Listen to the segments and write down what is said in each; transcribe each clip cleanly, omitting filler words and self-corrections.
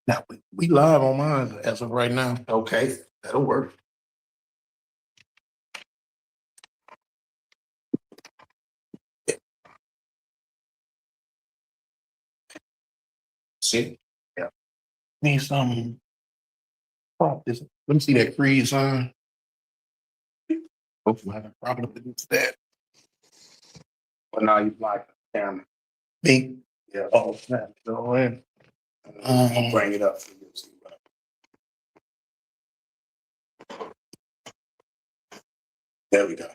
Now we live on mine as of right now. Okay, that'll work. See? Yeah. Need some. Prop this. Let me see that Creed sign. Hopefully, I have a problem with that. But now you like the camera. Me? Yeah. Oh, snap. Go in. I'll bring it up for you. There we go.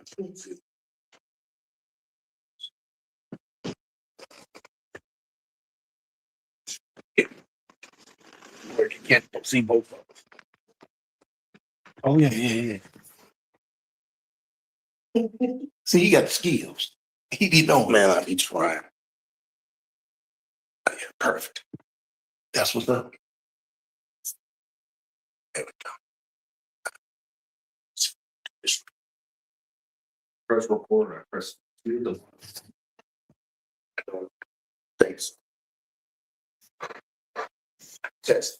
Where you can't see both of us. Oh, yeah. See, he got the skills. He be knowing. Man, I be trying. Yeah, perfect. That's what's up. There we go. First recorder, first. Thanks. Test.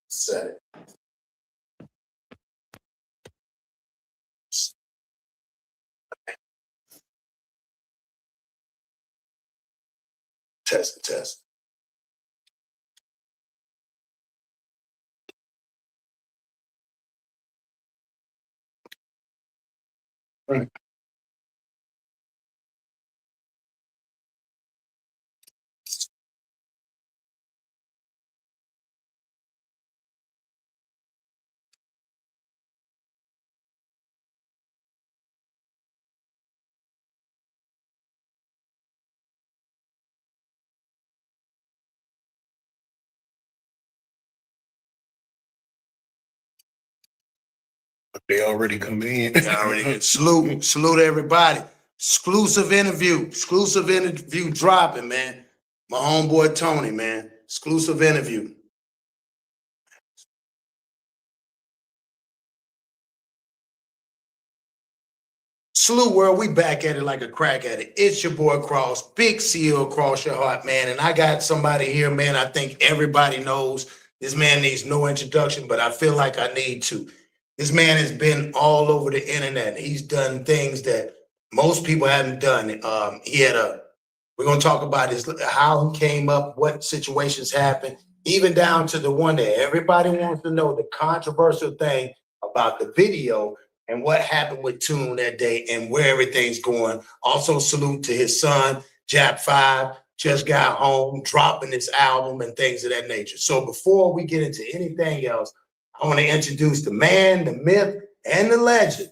Set it. Test. Right. They already come in. Salute everybody. Exclusive interview dropping, man. My homeboy Tony, man. Exclusive interview. Salute world, we back at it like a crack at it. It's your boy Cross, Big seal across your heart, man. And I got somebody here, man. I think everybody knows this man needs no introduction, but I feel like I need to. This man has been all over the internet. He's done things that most people haven't done. We're going to talk about this, how he came up, what situations happened, even down to the one that everybody wants to know, the controversial thing about the video and what happened with Tune that day and where everything's going. Also, salute to his son, Jap 5, just got home, dropping this album and things of that nature. So before we get into anything else, I want to introduce the man, the myth, and the legend,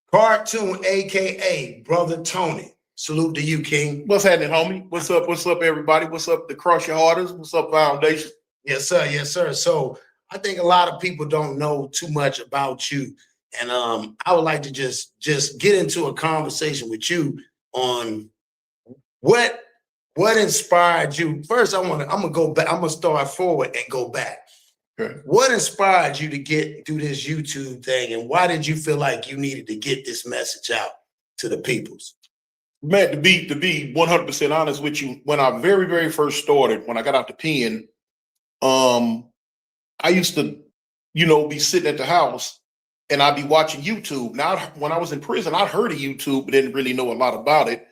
Cartoon, aka Brother Tony. Salute to you, King. What's happening, homie? What's up, everybody? What's up, the Crush Your Hearters? What's up, Foundation? Yes, sir. So I think a lot of people don't know too much about you. And I would like to just get into a conversation with you on what inspired you. First, I'm gonna go back. I'm gonna start forward and go back. Okay. What inspired you to do this YouTube thing, and why did you feel like you needed to get this message out to the peoples? Man, to be 100% honest with you, when I very, very first started, when I got out the pen, I used to, be sitting at the house and I'd be watching YouTube. Now, when I was in prison, I'd heard of YouTube, but didn't really know a lot about it.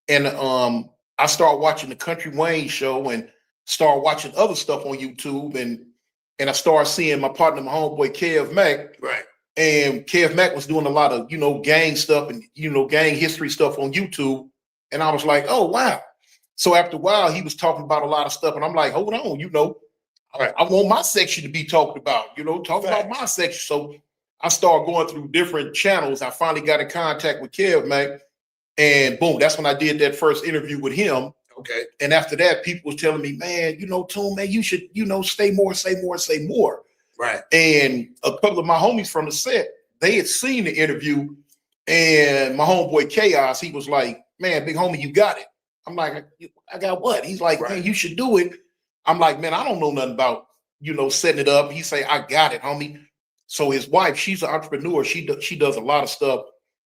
And I started watching the Country Wayne show and started watching other stuff on YouTube. And I started seeing my partner, my homeboy, Kev Mack. Right. And Kev Mack was doing a lot of, gang stuff and, gang history stuff on YouTube. And I was like, oh, wow. So after a while, he was talking about a lot of stuff. And I'm like, hold on, all right, I want my section to be talked about, about my section. So I started going through different channels. I finally got in contact with Kev Mack. And boom, that's when I did that first interview with him. Okay. And after that, people was telling me, man, Tune, man, you should, say more. Right. And a couple of my homies from the set, they had seen the interview, and my homeboy Chaos, he was like, man, big homie, you got it. I'm like, I got what? He's like, man, you should do it. I'm like, man, I don't know nothing about, setting it up. He say, I got it, homie. So his wife, she's an entrepreneur. She does a lot of stuff.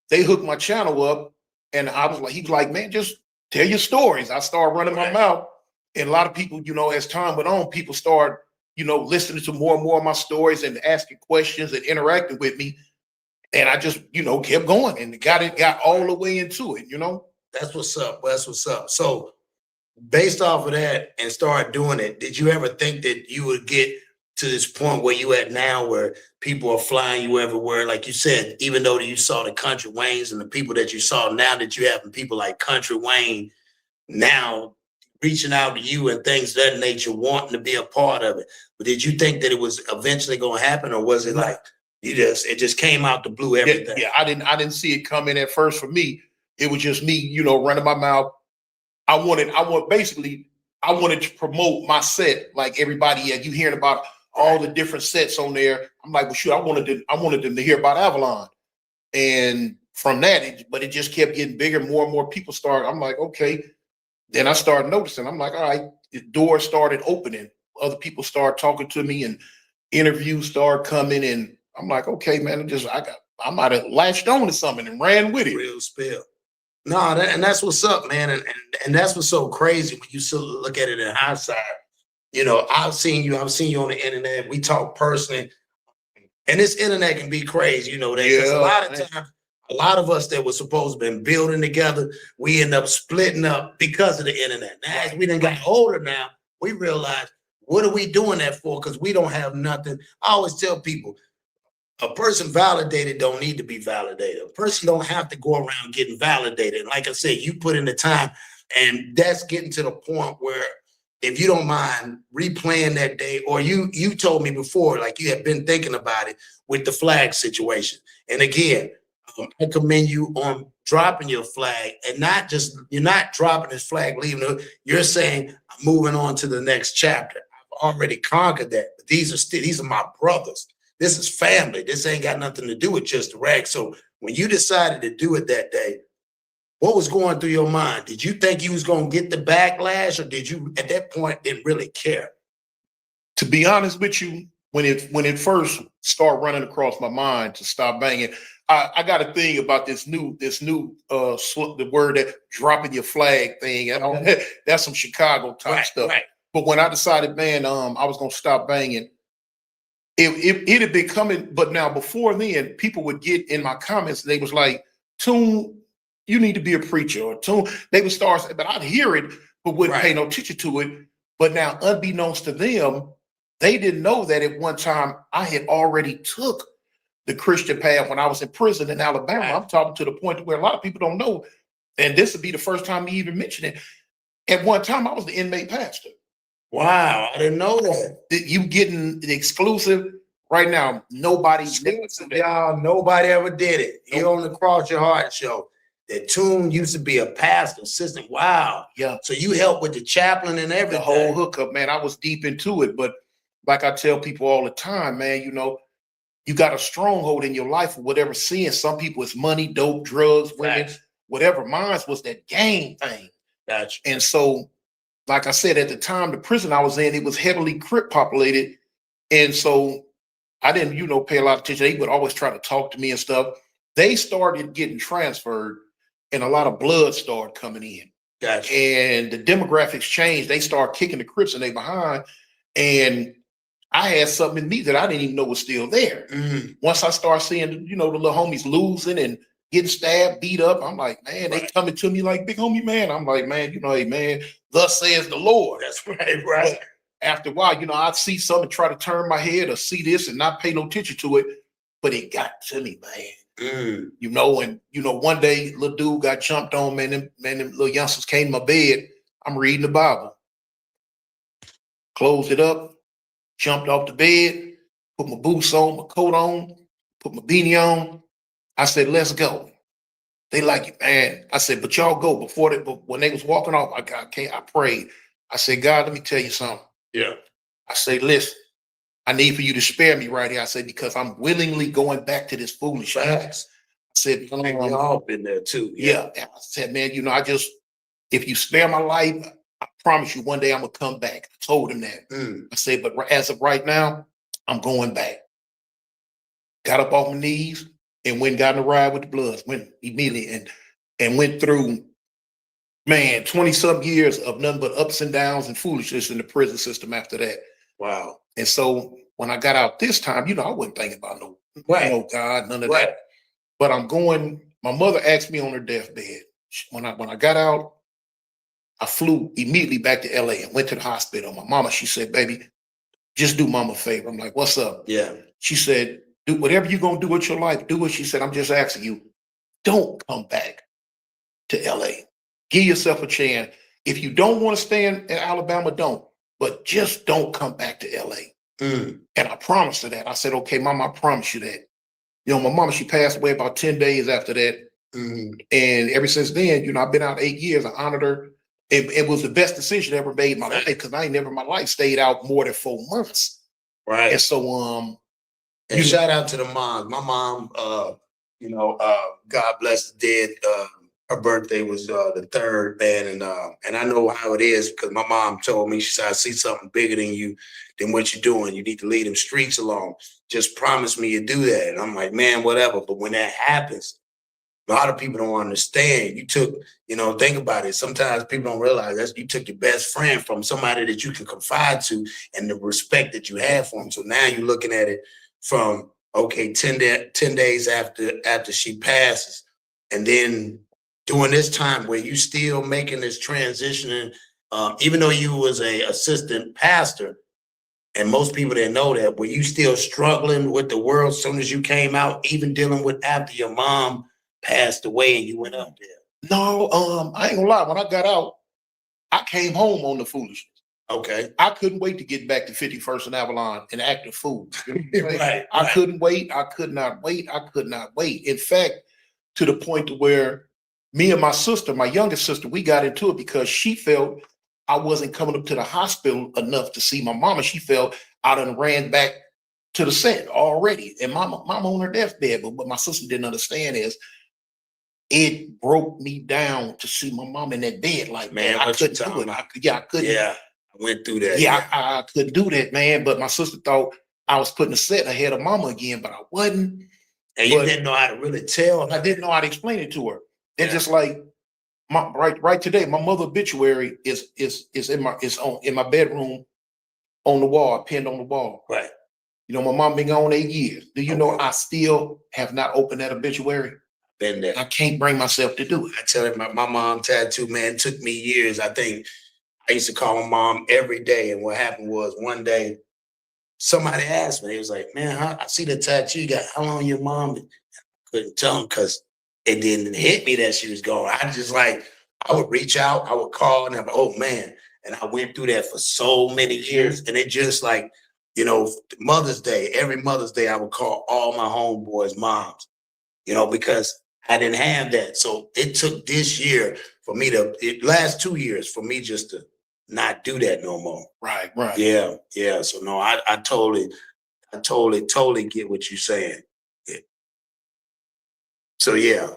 They hooked my channel up, and I was like, he was like, man, just tell your stories. I started running my Right. mouth, and a lot of people, as time went on, people start, listening to more and more of my stories and asking questions and interacting with me. And I just, kept going and got all the way into it. That's what's up. That's what's up. So based off of that and start doing it, did you ever think that you would get to this point where you at now where people are flying you everywhere? Like you said, even though you saw the Country Waynes and the people that you saw, now that you have people like Country Wayne now reaching out to you and things of that nature, wanting to be a part of it. But did you think that it was eventually going to happen, or was it like it just came out the blue, everything? Yeah, I didn't see it coming at first. For me, it was just me, running my mouth. I wanted to promote my set like everybody. Yeah, you hearing about all the different sets on there. I'm like, well, shoot, I wanted them to hear about Avalon. And from that, but it just kept getting bigger. More and more people started. I'm like, okay. Then I started noticing. I'm like, all right, the doors started opening. Other people started talking to me, and interviews started coming. And I'm like, okay, man, I might have latched on to something and ran with it. Real spill. No, and that's what's up, man. And that's what's so crazy when you still look at it in hindsight. I've seen you on the internet. We talk personally, and this internet can be crazy, that because a lot of times, a lot of us that were supposed to been building together, we end up splitting up because of the internet. Now, as we done got older now, we realize, what are we doing that for? Because we don't have nothing. I always tell people, a person validated don't need to be validated. A person don't have to go around getting validated. And like I said, you put in the time, and that's getting to the point where, if you don't mind replaying that day, or you told me before, like you had been thinking about it with the flag situation. And again, I commend you on dropping your flag, and you're not dropping this flag, leaving it. You're saying, I'm moving on to the next chapter. I've already conquered that. But these are my brothers. This is family. This ain't got nothing to do with just the rag. So when you decided to do it that day, what was going through your mind? Did you think you was going to get the backlash, or did you at that point didn't really care? To be honest with you, when it first started running across my mind to stop banging, I got a thing about this new the word that dropping your flag thing. That's some Chicago type stuff. Right. But when I decided, man, I was gonna stop banging, it had been coming. But now before then, people would get in my comments. They was like, "Tune, you need to be a preacher," or "Tune." They would start, but I'd hear it, but wouldn't pay no attention to it. But now, unbeknownst to them, they didn't know that at one time I had already took the Christian path when I was in prison in Alabama. I'm talking to the point where a lot of people don't know, and this would be the first time me even mention it. At one time, I was the inmate pastor. Wow, I didn't know that. You getting the exclusive right now? Nobody ever did it. Here on the Cross Your Heart show, that Tune used to be a pastor assistant. Wow. Yeah. So you helped with the chaplain and everything. The whole hookup, man. I was deep into it, but like I tell people all the time, man, you got a stronghold in your life for whatever sin. Some people it's money, dope, drugs, women, whatever. Mine was that gang thing. Gotcha. And so, like I said, at the time, the prison I was in, it was heavily Crip populated. And so I didn't, pay a lot of attention. They would always try to talk to me and stuff. They started getting transferred, and a lot of blood started coming in. Gotcha. And the demographics changed. They started kicking the Crips and they behind. And I had something in me that I didn't even know was still there. Mm. Once I started seeing, the little homies losing and getting stabbed, beat up, I'm like, man, they coming to me like, big homie, man. I'm like, man, hey, man, thus says the Lord. That's right. But after a while, I'd see something, try to turn my head or see this and not pay no attention to it. But it got to me, man. Mm. And one day, little dude got jumped on, man. Them little youngsters came to my bed. I'm reading the Bible. Closed it up, jumped off the bed, put my boots on, my coat on, put my beanie on. I said, let's go. They like it, man. I said, but y'all go. But when they was walking off, I prayed. I said, God, let me tell you something. Yeah. I say, listen, I need for you to spare me right here. I said, because I'm willingly going back to this foolishness. I said, we all been there too. Yeah. I said, man, if you spare my life, I promise you one day I'm going to come back. I told him that. I said, but as of right now, I'm going back. Got up off my knees and went and got in a ride with the Bloods. Went immediately and went through Man, 20 some years of nothing but ups and downs and foolishness in the prison system after that. Wow. And so when I got out this time, I wasn't thinking about Right. no God, none of Right. that. But I'm going, my mother asked me on her deathbed. When I got out, I flew immediately back to LA and went to the hospital. My mama, she said, baby, just do mama a favor. I'm like, what's up? Yeah. She said, do whatever you're gonna do with your life, do it. She said, I'm just asking you, don't come back to LA. Give yourself a chance. If you don't want to stay in Alabama, don't. But just don't come back to LA. Mm. And I promised her that. I said, okay, mama, I promise you that. My mama, she passed away about 10 days after that. Mm. And ever since then, I've been out 8 years. I honored her. It was the best decision I ever made in my life because I ain't never in my life stayed out more than 4 months. Right. And so and shout out to the moms. My mom, God bless the dead. Her birthday was the 3rd, man, and I know how it is because my mom told me, she said, I see something bigger than you, than what you're doing. You need to lead them streets along. Just promise me you do that. And I'm like, man, whatever. But when that happens, a lot of people don't understand. You took, think about it. Sometimes people don't realize that you took your best friend from somebody that you can confide to and the respect that you have for him. So now you're looking at it from, okay, 10 days after she passes, and then during this time where you still making this transition, even though you was a assistant pastor, and most people didn't know that, were you still struggling with the world as soon as you came out, even dealing with after your mom passed away and you went up there? no, I ain't gonna lie. When I got out, I came home on the foolishness. Okay. I couldn't wait to get back to 51st and Avalon and act a fool. Right. I couldn't wait. I could not wait. I could not wait. In fact, to the point to where me and my sister, my youngest sister, we got into it because she felt I wasn't coming up to the hospital enough to see my mama. She felt I done ran back to the set already. And mama on her deathbed. But what my sister didn't understand is it broke me down to see my mom in that bed. Like, man, I couldn't do it. I couldn't. Yeah, I went through that. Yeah, I couldn't do that, man. But my sister thought I was putting a set ahead of mama again, but I wasn't. And you didn't know how to really tell. I didn't know how to explain it to her. It's just like right today, my mother obituary is in my bedroom on the wall, pinned on the wall. Right. My mom been gone 8 years. Do you know I still have not opened that obituary? Been there. I can't bring myself to do it. I tell you, my mom tattoo, man, took me years. I think I used to call my mom every day. And what happened was one day, somebody asked me, it was like, man, I see the tattoo you got. How long your mom? I couldn't tell them because it didn't hit me that she was gone. I would reach out, I would call, and I'm like, oh man. And I went through that for so many years. And it just like, Mother's Day, every Mother's Day, I would call all my homeboys' moms, because I didn't have that. So it took this year for me last 2 years for me just to not do that no more. Right. Yeah. So no, I totally get what you're saying. Yeah. So yeah.